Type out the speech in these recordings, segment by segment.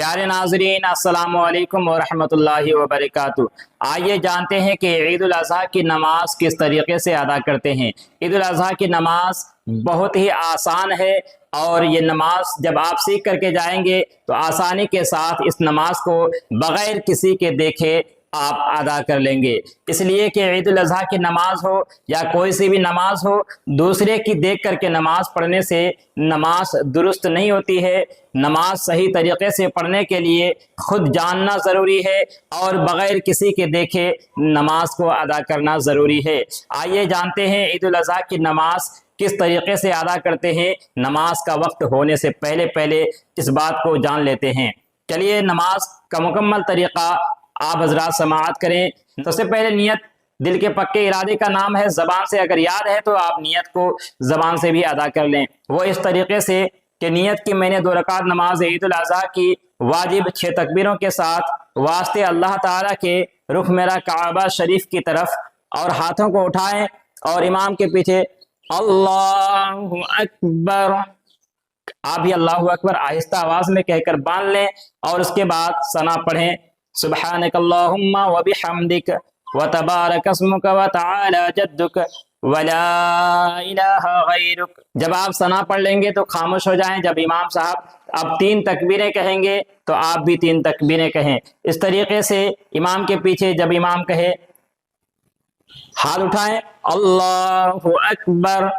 प्यारे नाजरीन, अस्सलाम वालेकुम व रहमतुल्लाहि व बरकातुहू। आइए जानते हैं कि ईद उल अज़हा की नमाज किस तरीके से अदा करते हैं। ईद उल अज़हा की नमाज बहुत ही आसान है और ये नमाज जब आप सीख करके जाएंगे तो आसानी के साथ इस नमाज को बग़ैर किसी के देखे आप अदा कर लेंगे। इसलिए कि ईद उल अज़हा की नमाज हो या कोई सी भी नमाज हो, दूसरे की देख करके नमाज पढ़ने से नमाज दुरुस्त नहीं होती है। नमाज सही तरीके से पढ़ने के लिए खुद जानना ज़रूरी है और बग़ैर किसी के देखे नमाज को अदा करना ज़रूरी है। आइए जानते हैं ईद उल अज़हा की नमाज किस तरीके से अदा करते हैं। नमाज का वक्त होने से पहले पहले इस बात को जान लेते हैं। चलिए नमाज का मुकम्मल तरीक़ा आप हजरात समाअत करें। सबसे पहले नियत दिल के पक्के इरादे का नाम है। ज़बान से अगर याद है तो आप नियत को ज़बान से भी अदा कर लें। वो इस तरीके से कि नियत की मैंने 2 रकात नमाज ईद उल अज़हा की वाजिब 6 तकबीरों के साथ वास्ते अल्लाह ताला के रुख मेरा काबा शरीफ की तरफ, और हाथों को उठाएं और इमाम के पीछे अल्लाहु अकबर, आप भी अल्लाहु अकबर आहिस्ता आवाज में कहकर बांध लें और उसके बाद सना पढ़ें। सुब्हानक अल्लाहुम्मा व बिहम्दिक व तबारक अस्मुक व तआला जद्दुक व ला इलाहा गैरुक। जब आप सना पढ़ लेंगे तो खामोश हो जाएं। जब इमाम साहब अब 3 तकबीरें कहेंगे तो आप भी 3 तकबीरें कहें। इस तरीके से इमाम के पीछे जब इमाम कहे हाथ उठाएं अल्लाहु अकबर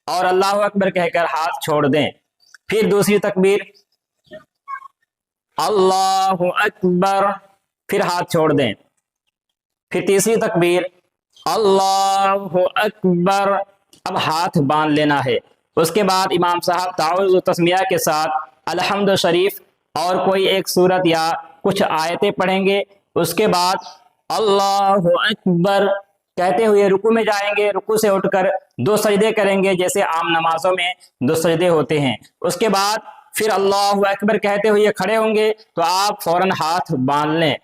और अल्लाहु अकबर कहकर हाथ छोड़ दें। फिर दूसरी तकबीर अल्लाहु अकबर, फिर हाथ छोड़ दें। फिर तीसरी तकबीर अल्लाहु अकबर, अब हाथ बांध लेना है। उसके बाद इमाम साहब ताउज़ व तस्मिया के साथ अलहम्द शरीफ और कोई एक सूरत या कुछ आयतें पढ़ेंगे। उसके बाद अल्लाहु अकबर कहते हुए रुकू में जाएंगे। रुकू से उठकर 2 सजदे करेंगे जैसे आम नमाजों में 2 सजदे होते हैं। उसके बाद फिर अल्लाहु अकबर कहते हुए खड़े होंगे तो आप फौरन हाथ बांध लें।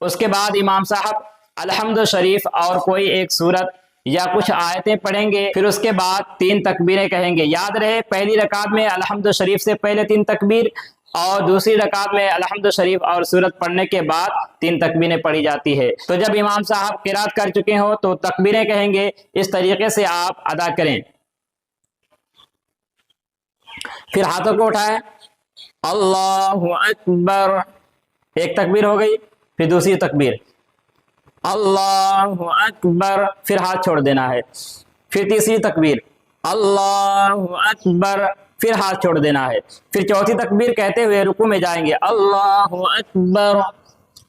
उसके बाद इमाम साहब अलहम्द शरीफ और कोई एक सूरत या कुछ आयतें पढ़ेंगे। फिर उसके बाद 3 तकबीरें कहेंगे। याद रहे पहली रकात में अलहम्द शरीफ से पहले 3 तकबीर और दूसरी रकात में अलहम्द शरीफ और सूरत पढ़ने के बाद 3 तकबीरें पढ़ी जाती है। तो जब इमाम साहब क़िरात कर चुके हो तो तकबीरें कहेंगे। इस तरीके से आप अदा करें। फिर हाथों को उठाएं अल्लाहु अकबर, एक तकबीर हो गई। फिर दूसरी तकबीर अल्लाहु अकबर, फिर हाथ छोड़ देना है। फिर तीसरी तकबीर अल्लाहु अकबर, फिर हाथ छोड़ देना है। फिर चौथी तकबीर कहते हुए रुकू में जाएंगे अल्लाहु अकबर,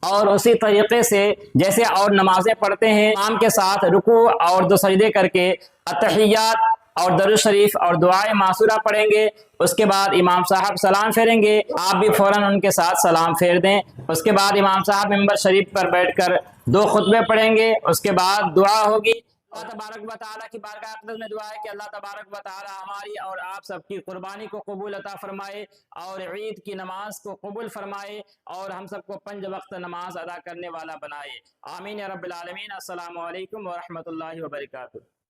और उसी तरीके से जैसे और नमाजें पढ़ते हैं इमाम के साथ रुकू और 2 सजदे करके अत्तहियात और दरूद शरीफ और दुआए मासूरा पढ़ेंगे। उसके बाद इमाम साहब सलाम फेरेंगे, आप भी फौरन उनके साथ सलाम फेर दें। उसके बाद इमाम साहब मिंबर शरीफ पर बैठकर 2 खुतबे पढ़ेंगे। उसके बाद दुआ होगी। अल्लाह तबारक व तआला की बारगाह अक़दस में दुआ है कि अल्लाह तबारक व तआला हमारी और आप सबकी कुर्बानी को कबूल अता फरमाए और ईद की नमाज को कबूल फरमाए और हम सबको 5 वक्त नमाज अदा करने वाला बनाए। आमीन या रब्बिल आलमीन। अस्सलामु अलैकुम व रहमतुल्लाहि व बरकातुहू।